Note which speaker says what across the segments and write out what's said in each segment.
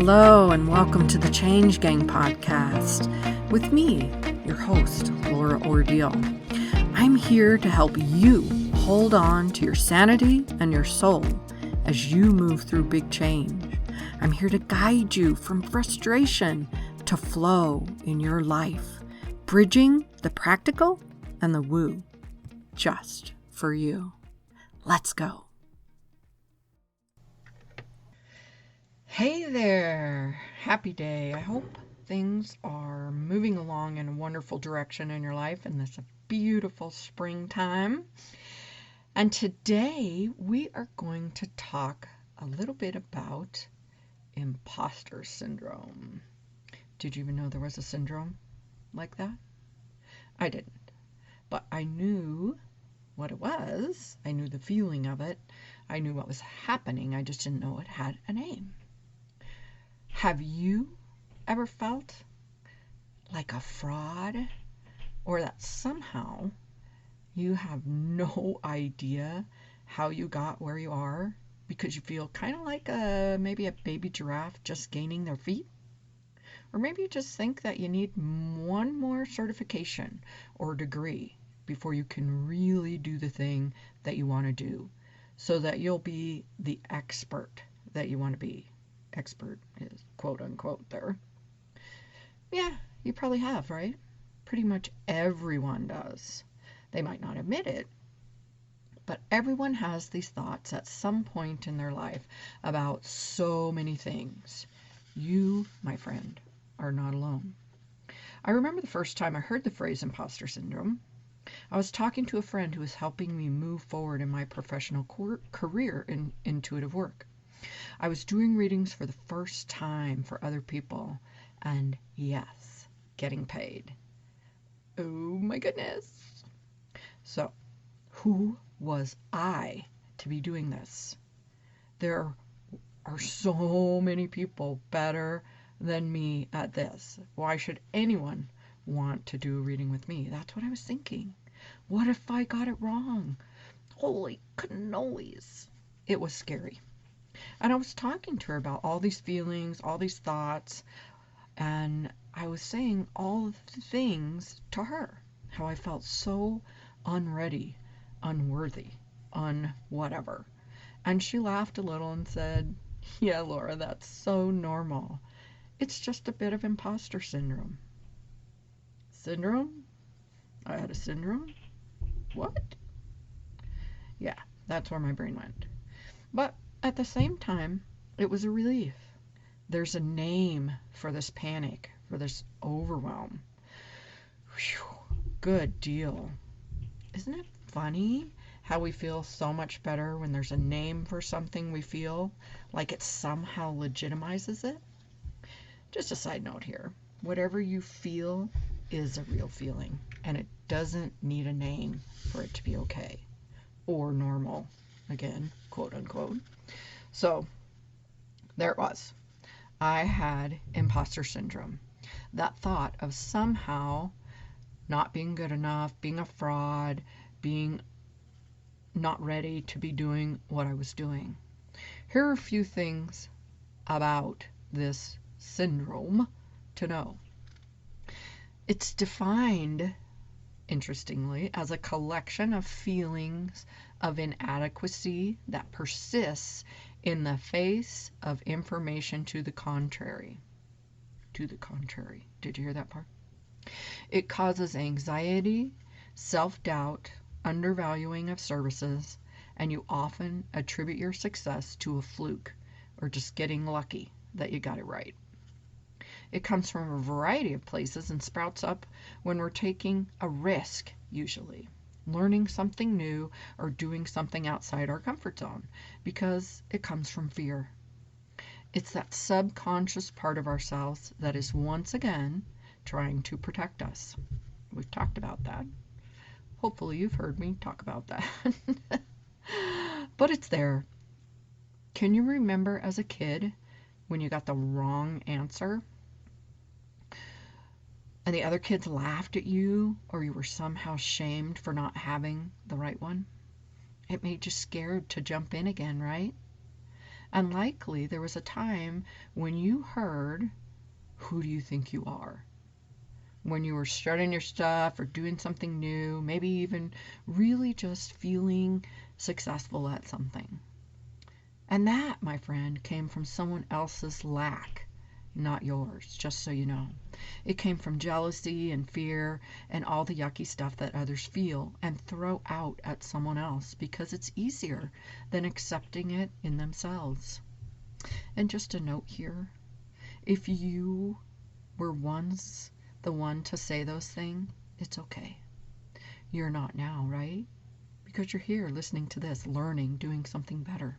Speaker 1: Hello and welcome to the Change Gang podcast with me, your host, Laura Ordile. I'm here to help you hold on to your sanity and your soul as you move through big change. I'm here to guide you from frustration to flow in your life, bridging the practical and the woo, just for you. Let's go. Hey there, happy day. I hope things are moving along in a wonderful direction in your life in this beautiful springtime. And today we are going to talk a little bit about imposter syndrome. Did you even know there was a syndrome like that? I didn't, but I knew what it was. I knew the feeling of it. I knew what was happening. I just didn't know it had a name. Have you ever felt like a fraud, or that somehow you have no idea how you got where you are because you feel kind of like maybe a baby giraffe just gaining their feet? Or maybe you just think that you need one more certification or degree before you can really do the thing that you want to do so that you'll be the expert that you want to be. Expert is quote unquote there. Yeah, you probably have, right? Pretty much everyone does. They might not admit it, but everyone has these thoughts at some point in their life about so many things. You, my friend, are not alone. I remember the first time I heard the phrase imposter syndrome. I was talking to a friend who was helping me move forward in my professional career in intuitive work. I was doing readings for the first time for other people, and yes, getting paid. Oh my goodness. So, who was I to be doing this? There are so many people better than me at this. Why should anyone want to do a reading with me? That's what I was thinking. What if I got it wrong? Holy cannolis. It was scary. And I was talking to her about all these feelings, all these thoughts, and I was saying all of the things to her, how I felt so unready, unworthy, whatever. And she laughed a little and said, "Yeah, Laura, that's so normal. It's just a bit of imposter syndrome." Syndrome? I had a syndrome? What? Yeah, that's where my brain went. But at the same time, it was a relief. There's a name for this panic, for this overwhelm. Whew, good deal. Isn't it funny how we feel so much better when there's a name for something we feel, like it somehow legitimizes it? Just a side note here. Whatever you feel is a real feeling, and it doesn't need a name for it to be okay or normal. Again, quote unquote. So there it was. I had imposter syndrome. That thought of somehow not being good enough, being a fraud, being not ready to be doing what I was doing. Here are a few things about this syndrome to know. It's defined, interestingly, as a collection of feelings of inadequacy that persists in the face of information to the contrary. To the contrary. Did you hear that part? It causes anxiety, self-doubt, undervaluing of services, and you often attribute your success to a fluke or just getting lucky that you got it right. It comes from a variety of places and sprouts up when we're taking a risk, usually, learning something new or doing something outside our comfort zone, because it comes from fear. It's that subconscious part of ourselves that is once again trying to protect us. We've talked about that. Hopefully you've heard me talk about that. But it's there. Can you remember as a kid when you got the wrong answer? And the other kids laughed at you, or you were somehow shamed for not having the right one? It made you scared to jump in again, right? And likely there was a time when you heard, "Who do you think you are?" When you were starting your stuff or doing something new, maybe even really just feeling successful at something. And that, my friend, came from someone else's lack, not yours, just so you know. It came from jealousy and fear and all the yucky stuff that others feel and throw out at someone else because it's easier than accepting it in themselves. And just a note here, if you were once the one to say those things, it's okay. You're not now, right? Because you're here listening to this, learning, doing something better.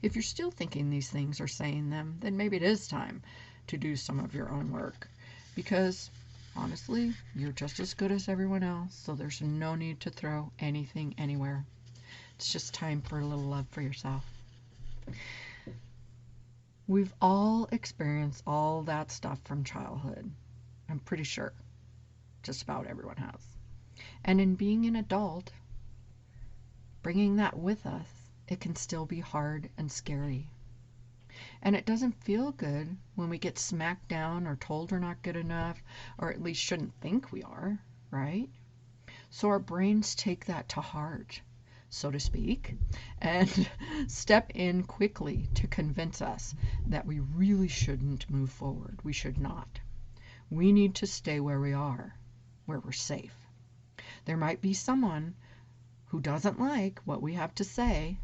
Speaker 1: If you're still thinking these things or saying them, then maybe it is time to do some of your own work. Because honestly, you're just as good as everyone else, so there's no need to throw anything anywhere. It's just time for a little love for yourself. We've all experienced all that stuff from childhood. I'm pretty sure just about everyone has. And in being an adult, bringing that with us, it can still be hard and scary. And it doesn't feel good when we get smacked down or told we're not good enough, or at least shouldn't think we are, right? So our brains take that to heart, so to speak, and step in quickly to convince us that we really shouldn't move forward. We should not. We need to stay where we are, where we're safe. There might be someone who doesn't like what we have to say,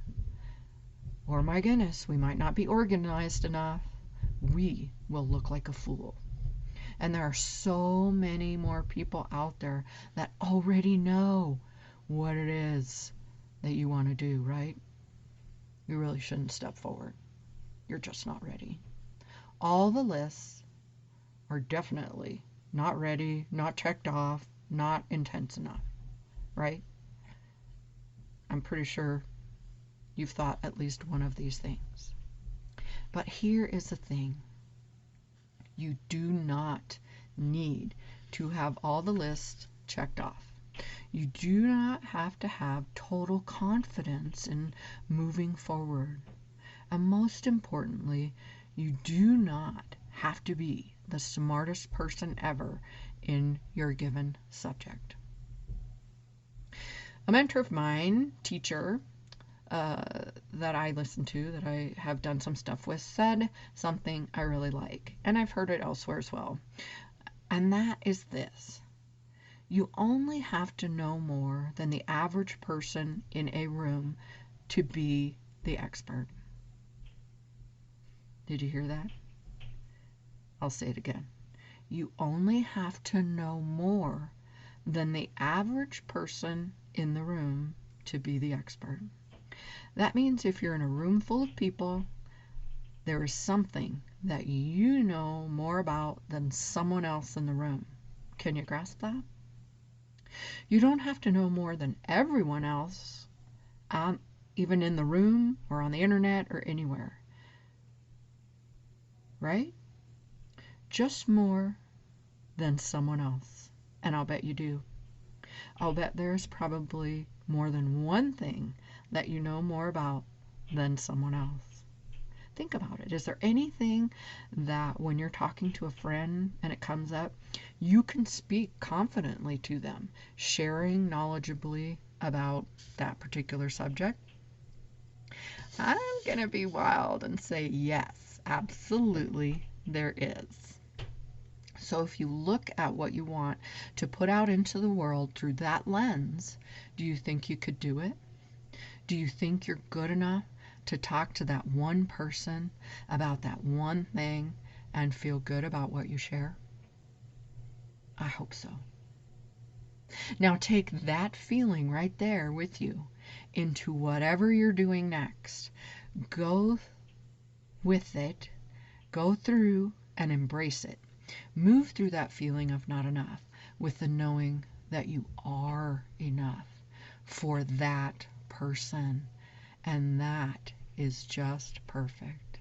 Speaker 1: or my goodness, we might not be organized enough. We will look like a fool. And there are so many more people out there that already know what it is that you want to do, right? You really shouldn't step forward. You're just not ready. All the lists are definitely not ready, not checked off, not intense enough, right? I'm pretty sure you've thought at least one of these things. But here is the thing. You do not need to have all the lists checked off. You do not have to have total confidence in moving forward. And most importantly, you do not have to be the smartest person ever in your given subject. A mentor of mine, teacher, that I listen to, that I have done some stuff with, said something I really like, and I've heard it elsewhere as well. And that is this. You only have to know more than the average person in a room to be the expert. Did you hear that? I'll say it again. You only have to know more than the average person in the room to be the expert. That means if you're in a room full of people, there is something that you know more about than someone else in the room. Can you grasp that? You don't have to know more than everyone else, even in the room or on the internet or anywhere. Right? Just more than someone else. And I'll bet you do. I'll bet there's probably more than one thing that you know more about than someone else. Think about it. Is there anything that when you're talking to a friend and it comes up, you can speak confidently to them, sharing knowledgeably about that particular subject? I'm going to be wild and say yes, absolutely there is. So if you look at what you want to put out into the world through that lens, do you think you could do it? Do you think you're good enough to talk to that one person about that one thing and feel good about what you share? I hope so. Now take that feeling right there with you into whatever you're doing next. Go with it, go through and embrace it. Move through that feeling of not enough with the knowing that you are enough for that person, and that is just perfect.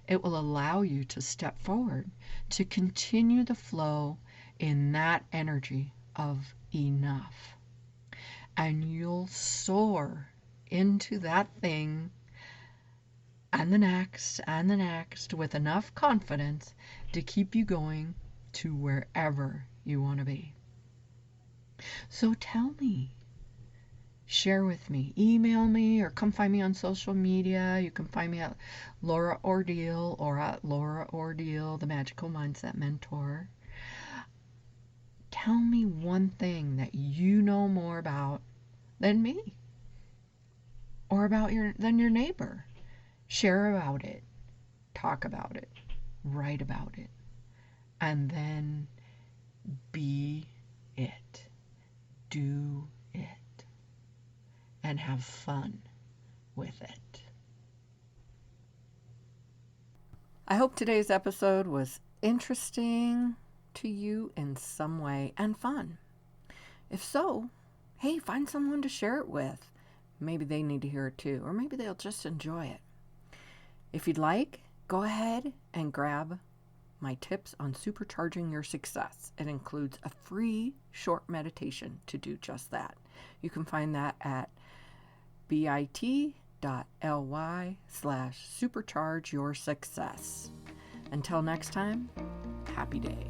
Speaker 1: It will allow you to step forward, to continue the flow in that energy of enough, and you'll soar into that thing and the next with enough confidence to keep you going to wherever you want to be. So tell me, share with me, email me, or come find me on social media. You can find me at Laura Ordile or at Laura Ordile, the Magical Mindset Mentor. Tell me one thing that you know more about than me or than your neighbor. Share about it, talk about it, write about it, and then be it. Do it. And have fun with it. I hope today's episode was interesting to you in some way and fun. If so, hey, find someone to share it with. Maybe they need to hear it too, or maybe they'll just enjoy it. If you'd like, go ahead and grab my tips on supercharging your success. It includes a free short meditation to do just that. You can find that at bit.ly/supercharge your success. Until next time, happy day.